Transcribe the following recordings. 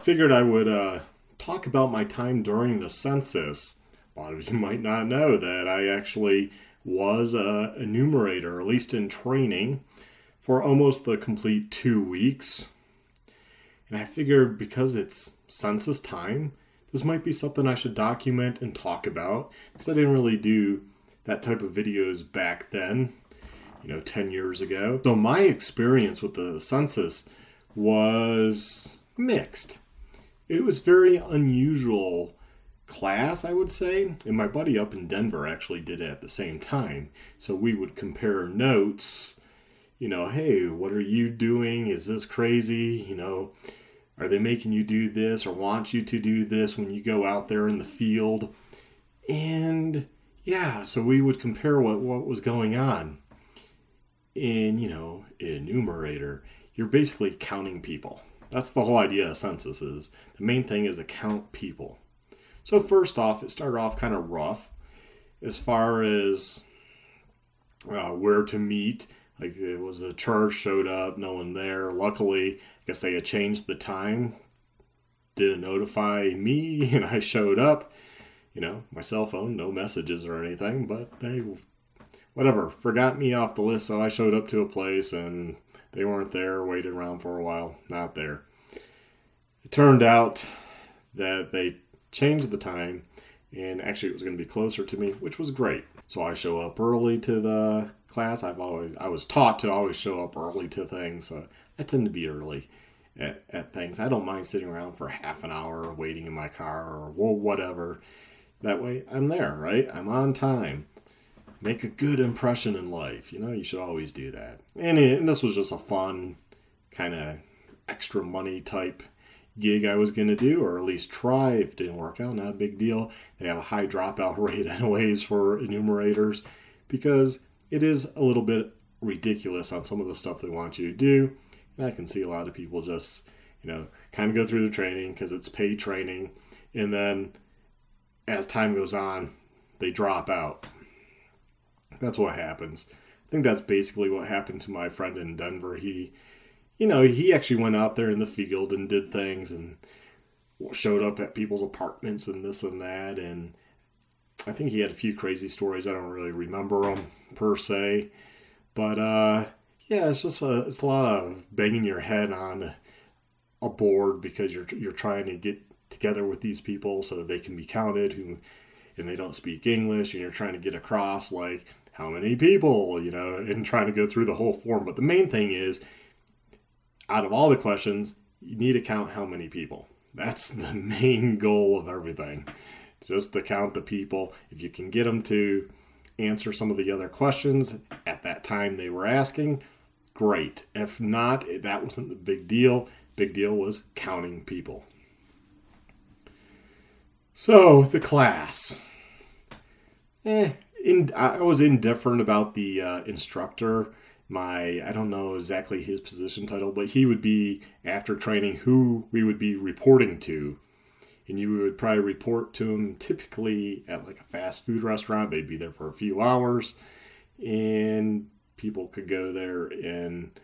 Figured I would talk about my time during the census. A lot of you might not know that I actually was a enumerator, at least in training, for almost the complete 2 weeks. And I figured because it's census time, this might be something I should document and talk about, because I didn't really do that type of videos back then, 10 years ago. So my experience with the census was mixed. It was very unusual class, I would say, and my buddy up in Denver actually did it at the same time. So we would compare notes, hey, what are you doing? Is this crazy? Are they making you do this or want you to do this when you go out there in the field? And yeah, so we would compare what was going on. In, Enumerator, you're basically counting people. That's the whole idea of census is. The main thing is to count people. So first off, it started off kind of rough as far as where to meet. Like it was a church, showed up, no one there. Luckily, I guess they had changed the time. Didn't notify me, and I showed up. My cell phone, no messages or anything, but they, whatever, forgot me off the list, so I showed up to a place and they weren't there, waited around for a while, not there. It turned out that they changed the time, and actually it was going to be closer to me, which was great. So I show up early to the class. I was taught to always show up early to things, so I tend to be early at things. I don't mind sitting around for half an hour waiting in my car or whatever. That way I'm there, right? I'm on time. Make a good impression in life. You should always do that. And this was just a fun kind of extra money type gig I was going to do, or at least try. If it didn't work out, not a big deal. They have a high dropout rate anyways for enumerators because it is a little bit ridiculous on some of the stuff they want you to do. And I can see a lot of people just, kind of go through the training because it's paid training. And then as time goes on, they drop out. That's what happens. I think that's basically what happened to my friend in Denver. He actually went out there in the field and did things and showed up at people's apartments and this and that. And I think he had a few crazy stories. I don't really remember them per se. But yeah, it's a lot of banging your head on a board because you're trying to get together with these people so that they can be counted and they don't speak English, and you're trying to get across like how many people, and trying to go through the whole form. But the main thing is, out of all the questions, you need to count how many people. That's the main goal of everything. Just to count the people. If you can get them to answer some of the other questions at that time they were asking, great. If not, that wasn't the big deal. Big deal was counting people. So, the class. I was indifferent about the instructor. I don't know exactly his position title, but he would be, after training, who we would be reporting to. And you would probably report to him typically at like a fast food restaurant. They'd be there for a few hours. And people could go there and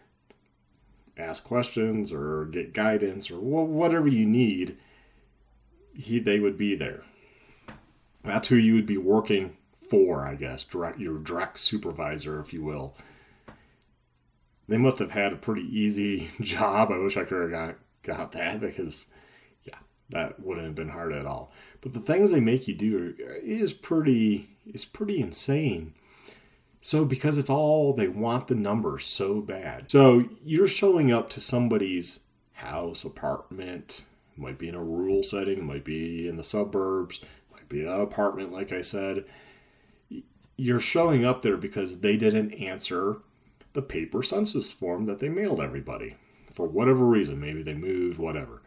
ask questions or get guidance or whatever you need. They would be there. That's who you would be working for, I guess. Your direct supervisor, if you will. They must have had a pretty easy job. I wish I could have got that because, yeah, that wouldn't have been hard at all. But the things they make you do is pretty insane. So because it's all, they want the numbers so bad. So you're showing up to somebody's house, apartment. It might be in a rural setting. It might be in the suburbs. It might be an apartment, like I said. You're showing up there because they didn't answer the paper census form that they mailed everybody. For whatever reason, maybe they moved, whatever.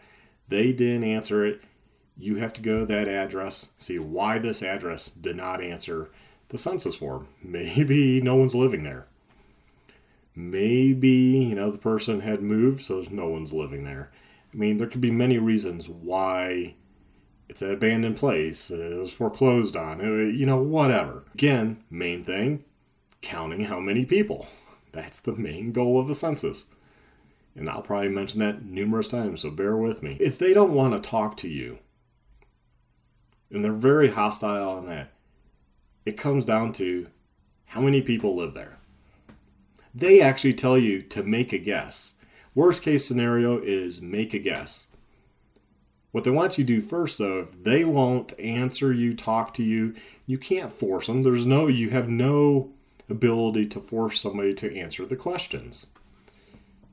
They didn't answer it. You have to go to that address, see why this address did not answer the census form. Maybe no one's living there. Maybe, the person had moved, so no one's living there. I mean, there could be many reasons why it's an abandoned place, it was foreclosed on, whatever. Again, main thing, counting how many people. That's the main goal of the census. And I'll probably mention that numerous times, so bear with me. If they don't want to talk to you, and they're very hostile on that, it comes down to how many people live there. They actually tell you to make a guess. Worst case scenario is make a guess. What they want you to do first, though, if they won't answer you, talk to you, you can't force them. You have no ability to force somebody to answer the questions.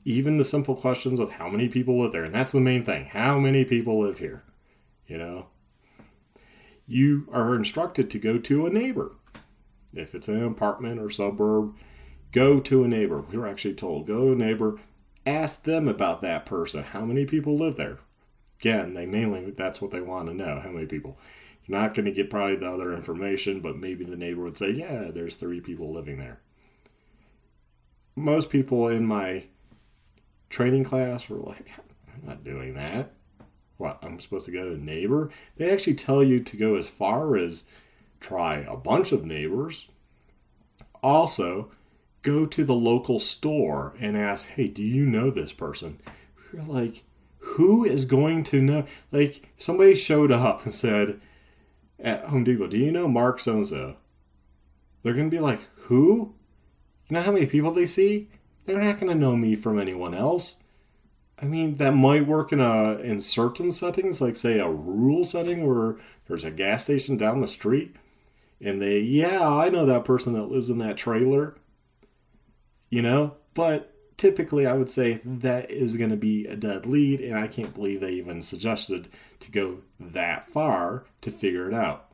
Even the simple questions of how many people live there. And that's the main thing. How many people live here? You are instructed to go to a neighbor. If it's an apartment or suburb, go to a neighbor. We were actually told, go to a neighbor, ask them about that person. How many people live there? Again, that's what they want to know, how many people. You're not going to get probably the other information, but maybe the neighbor would say, yeah, there's 3 people living there. Most people in my training class were like, I'm not doing that. What, I'm supposed to go to a neighbor? They actually tell you to go as far as try a bunch of neighbors. Also, go to the local store and ask, hey, do you know this person? You're like, who is going to know? Like, somebody showed up and said at Home Depot, do you know Mark so-and-so? They're going to be like, who? You know how many people they see? They're not going to know me from anyone else. I mean, that might work in certain settings, like say a rural setting where there's a gas station down the street. And I know that person that lives in that trailer. But typically I would say that is going to be a dead lead, and I can't believe they even suggested to go that far to figure it out.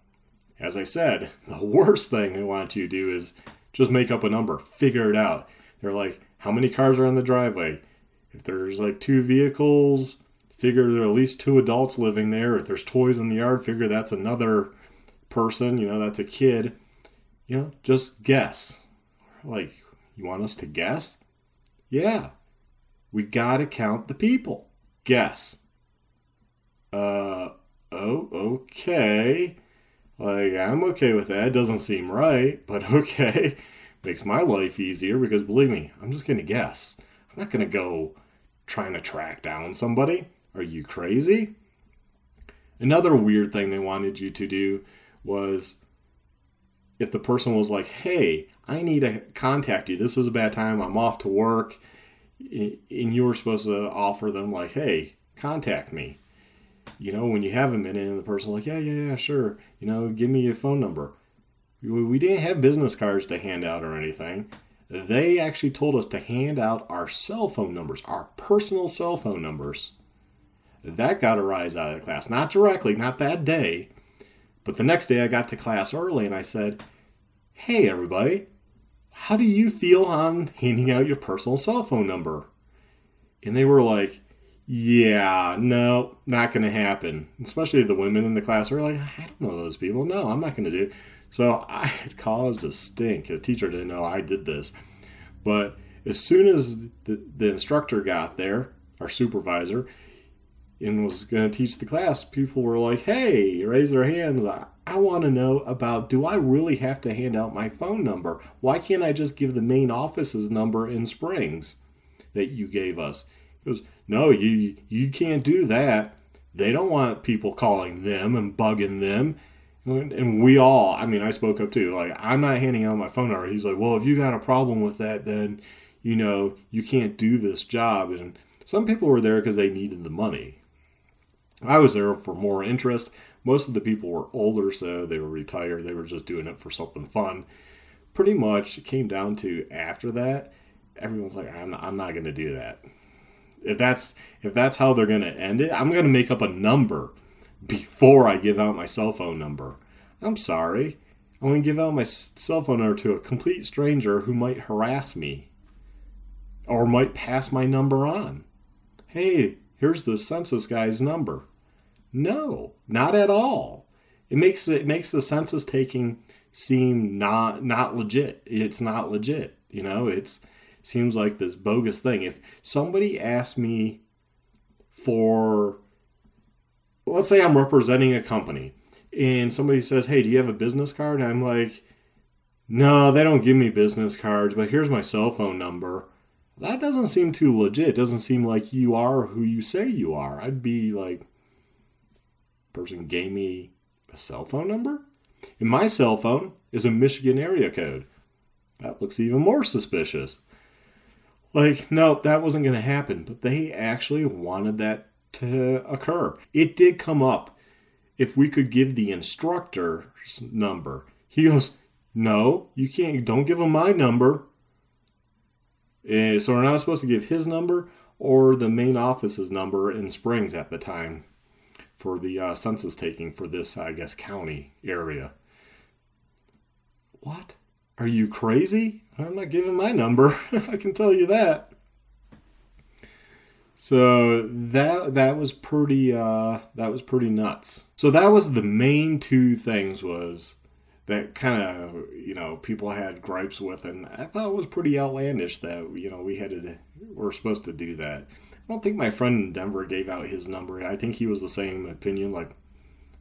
As I said, the worst thing they want you to do is just make up a number, figure it out. They're like, how many cars are in the driveway? If there's like 2 vehicles, figure there are at least 2 adults living there. If there's toys in the yard, figure that's another person, that's a kid. Just guess. Like, you want us to guess? Yeah. We gotta count the people. Guess. Okay. Like, I'm okay with that. It doesn't seem right, but okay. Makes my life easier because, believe me, I'm just gonna guess. I'm not gonna go trying to track down somebody. Are you crazy? Another weird thing they wanted you to do was, if the person was like, hey, I need to contact you. This is a bad time. I'm off to work. And you were supposed to offer them like, hey, contact me. When you have a minute and the person's like, yeah, sure. Give me your phone number. We didn't have business cards to hand out or anything. They actually told us to hand out our cell phone numbers, our personal cell phone numbers. That got a rise out of the class. Not directly, not that day. But the next day I got to class early and I said, hey, everybody, how do you feel on handing out your personal cell phone number? And they were like, yeah, no, not going to happen. Especially the women in the class were like, I don't know those people. No, I'm not going to do it. So I had caused a stink. The teacher didn't know I did this. But as soon as the instructor got there, our supervisor, and was going to teach the class, people were like, hey, raise their hands. I want to know about, do I really have to hand out my phone number? Why can't I just give the main office's number in Springs that you gave us? He goes, no, you can't do that. They don't want people calling them and bugging them. And we all, I spoke up too. Like, I'm not handing out my phone number. He's like, well, if you got a problem with that, then, you can't do this job. And some people were there because they needed the money. I was there for more interest. Most of the people were older, so they were retired. They were just doing it for something fun. Pretty much, it came down to after that, everyone's like, I'm not going to do that. If that's how they're going to end it, I'm going to make up a number before I give out my cell phone number. I'm sorry. I'm going to give out my cell phone number to a complete stranger who might harass me or might pass my number on. Hey, here's the census guy's number. No, not at all. It makes the census taking seem not legit. It's not legit. It seems like this bogus thing. If somebody asked me for, let's say I'm representing a company, and somebody says, hey, do you have a business card? And I'm like, no, they don't give me business cards, but here's my cell phone number. That doesn't seem too legit. It doesn't seem like you are who you say you are. I'd be like, person gave me a cell phone number? And my cell phone is a Michigan area code. That looks even more suspicious. Like, no, that wasn't going to happen. But they actually wanted that to occur. It did come up if we could give the instructor's number. He goes, no, you can't. Don't give him my number. So we're not supposed to give his number or the main office's number in Springs at the time for the census taking for this, I guess, county area. What? Are you crazy? I'm not giving my number. I can tell you that. So that was pretty nuts. So that was the main two things was that kind of people had gripes with, and I thought it was pretty outlandish that we're supposed to do that. I don't think my friend in Denver gave out his number. I think he was the same opinion. Like,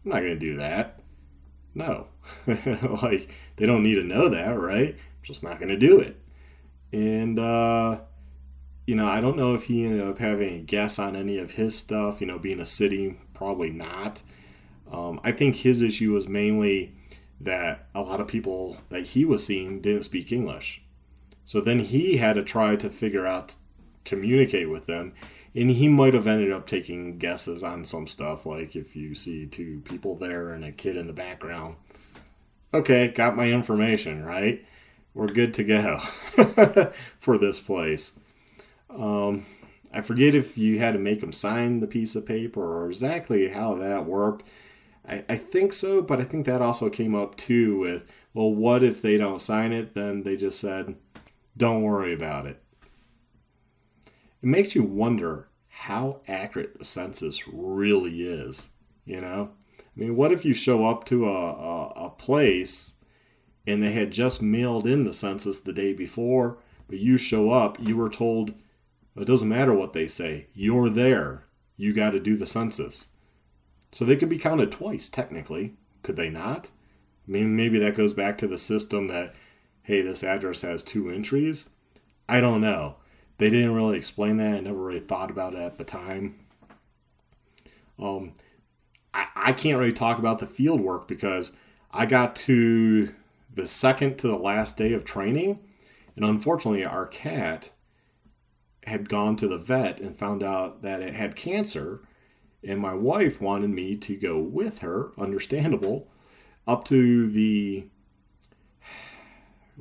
I'm not going to do that. No, like they don't need to know that, right? I'm just not going to do it. And I don't know if he ended up having a guess on any of his stuff. Being a city, probably not. I think his issue was mainly that a lot of people that he was seeing didn't speak English. So then he had to try to figure out, communicate with them. And he might have ended up taking guesses on some stuff, like if you see two people there and a kid in the background. Okay, got my information, right? We're good to go for this place. I forget if you had to make them sign the piece of paper or exactly how that worked. I think so, but I think that also came up too with, well, what if they don't sign it? Then they just said, don't worry about it. It makes you wonder how accurate the census really is, I mean, what if you show up to a place and they had just mailed in the census the day before, but you show up, you were told, it doesn't matter what they say, you're there, you got to do the census. So they could be counted twice, technically. Could they not? I mean, maybe that goes back to the system that, hey, this address has 2 entries. I don't know. They didn't really explain that. I never really thought about it at the time. I can't really talk about the field work because I got to the second to the last day of training, and unfortunately our cat had gone to the vet and found out that it had cancer, and my wife wanted me to go with her, understandable, up to the,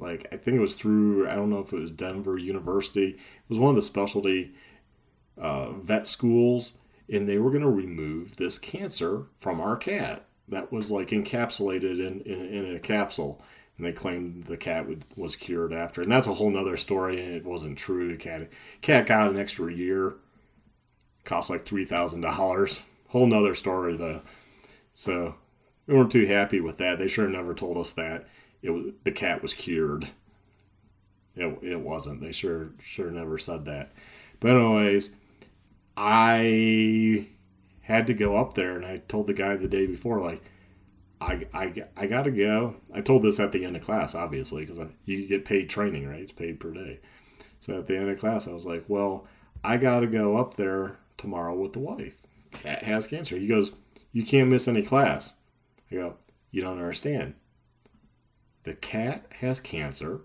I think it was through, I don't know if it was Denver University. It was one of the specialty vet schools, and they were going to remove this cancer from our cat that was encapsulated in a capsule. And they claimed the cat was cured after. And that's a whole nother story, and it wasn't true. The cat got an extra year. Cost like $3,000. Whole nother story, though. So we weren't too happy with that. They sure never told us that the cat was cured. It wasn't. They sure never said that. But anyways, I had to go up there, and I told the guy the day before, I gotta go. I told this at the end of class, obviously, because you get paid training, right? It's paid per day. So at the end of class, I was like, well, I gotta go up there tomorrow with the wife. Cat has cancer. He goes, you can't miss any class. I go, you don't understand. The cat has cancer.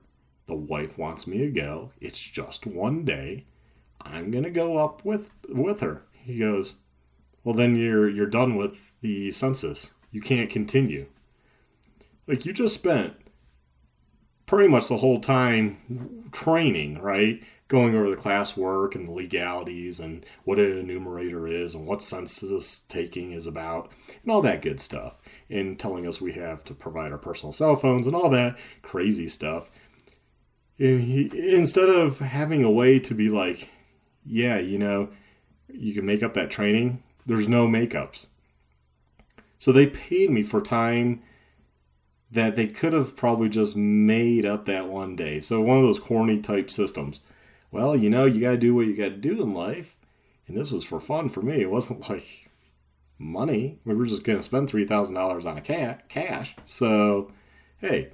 The wife wants me to go. It's just one day. I'm going to go up with her. He goes, well, then you're done with the census. You can't continue. You just spent pretty much the whole time training, right? Going over the classwork and the legalities and what an enumerator is and what census taking is about and all that good stuff. And telling us we have to provide our personal cell phones and all that crazy stuff. And instead of having a way to be like, yeah, you can make up that training, there's no makeups. So they paid me for time that they could have probably just made up that one day. So one of those corny type systems. Well, you got to do what you got to do in life. And this was for fun for me. It wasn't like money. We were just going to spend $3,000 on a cash. So, hey,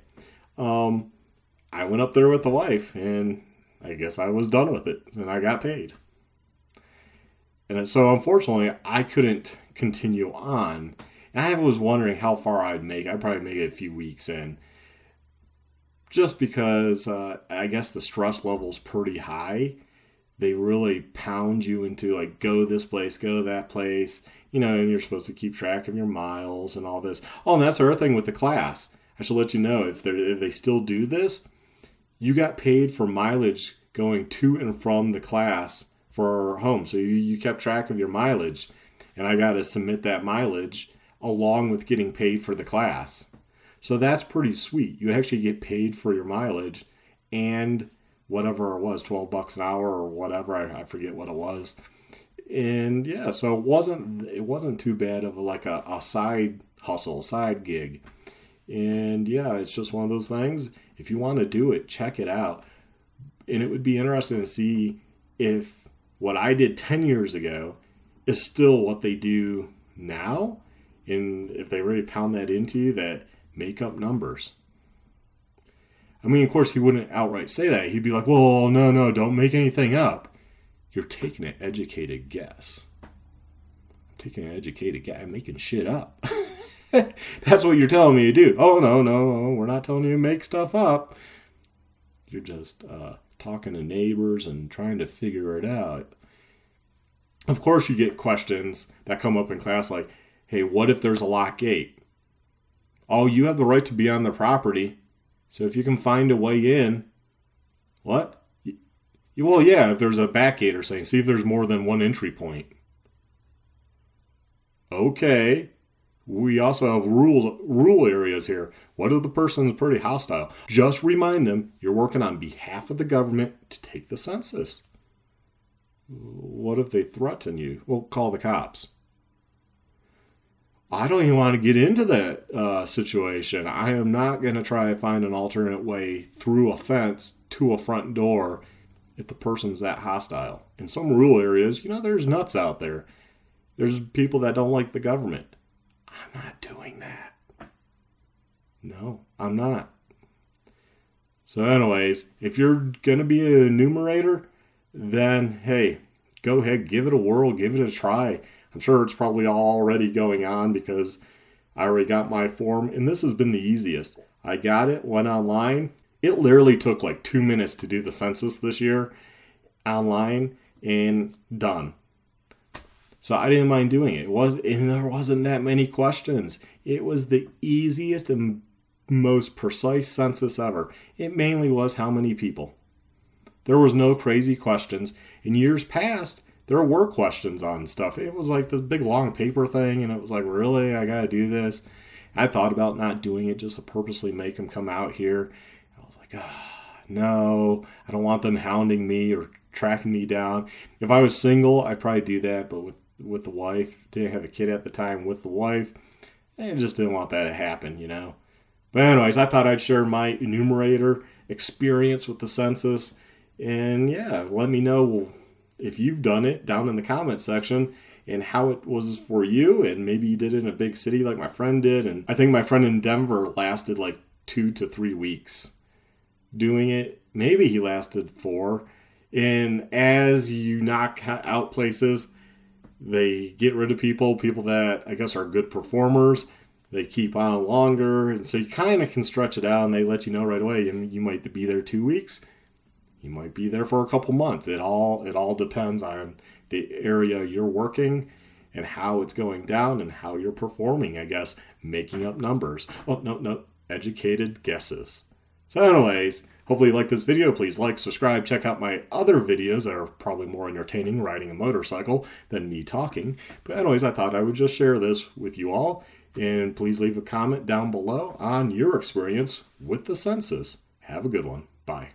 I went up there with the wife, and I guess I was done with it, and I got paid. And so unfortunately, I couldn't continue on. And I was wondering how far I'd make. I'd probably make it a few weeks in. Just because I guess the stress level's pretty high. They really pound you into like, go this place, go that place. And you're supposed to keep track of your miles and all this. Oh, and that's the other thing with the class. I should let you know, if they still do this, you got paid for mileage going to and from the class for home. So you kept track of your mileage, and I got to submit that mileage along with getting paid for the class. So that's pretty sweet. You actually get paid for your mileage and whatever it was, $12 an hour or whatever. I forget what it was. And yeah, so it wasn't too bad of a side hustle, side gig. And yeah, it's just one of those things. If you want to do it, check it out. And it would be interesting to see if what I did 10 years ago is still what they do now. And if they really pound that into you, that make up numbers. I mean, of course, he wouldn't outright say that. He'd be like, well, no, don't make anything up. You're taking an educated guess. I'm making shit up. That's what you're telling me to do. Oh, no, we're not telling you to make stuff up. You're just talking to neighbors and trying to figure it out. Of course, you get questions that come up in class like, hey, what if there's a locked gate? Oh, you have the right to be on the property. So if you can find a way in, what? Well, yeah, if there's a back gate or something, see if there's more than one entry point. Okay. We also have rural areas here. What if the person is pretty hostile? Just remind them you're working on behalf of the government to take the census. What if they threaten you? Well, call the cops. I don't even want to get into that situation. I am not going to try to find an alternate way through a fence to a front door if the person's that hostile. In some rural areas, there's nuts out there. There's people that don't like the government. I'm not doing that. No, I'm not. So anyways, if you're going to be an enumerator, then hey, go ahead, give it a whirl, give it a try. I'm sure it's probably already going on because I already got my form, and this has been the easiest. I got it, went online. It literally took like 2 minutes to do the census this year online, and done. So I didn't mind doing it. And there wasn't that many questions. It was the easiest and most precise census ever. It mainly was how many people. There was no crazy questions. In years past, there were questions on stuff. It was like this big long paper thing, and it was like, really, I gotta do this? I thought about not doing it just to purposely make them come out here. I was like, no, I don't want them hounding me or tracking me down. If I was single, I'd probably do that, but with the wife, didn't have a kid at the time with the wife, I just didn't want that to happen, But anyways, I thought I'd share my enumerator experience with the census. And yeah, let me know if you've done it down in the comment section and how it was for you. And maybe you did it in a big city like my friend did. And I think my friend in Denver lasted like 2 to 3 weeks doing it. Maybe he lasted 4. And as you knock out places, they get rid of people that I guess are good performers. They keep on longer. And so you kind of can stretch it out, and they let you know right away. You might be there 2 weeks. You might be there for a couple months. It all depends on the area you're working and how it's going down and how you're performing, I guess, making up numbers. Oh, no, educated guesses. So anyways, hopefully you like this video. Please like, subscribe, check out my other videos that are probably more entertaining riding a motorcycle than me talking. But anyways, I thought I would just share this with you all. And please leave a comment down below on your experience with the census. Have a good one. Bye.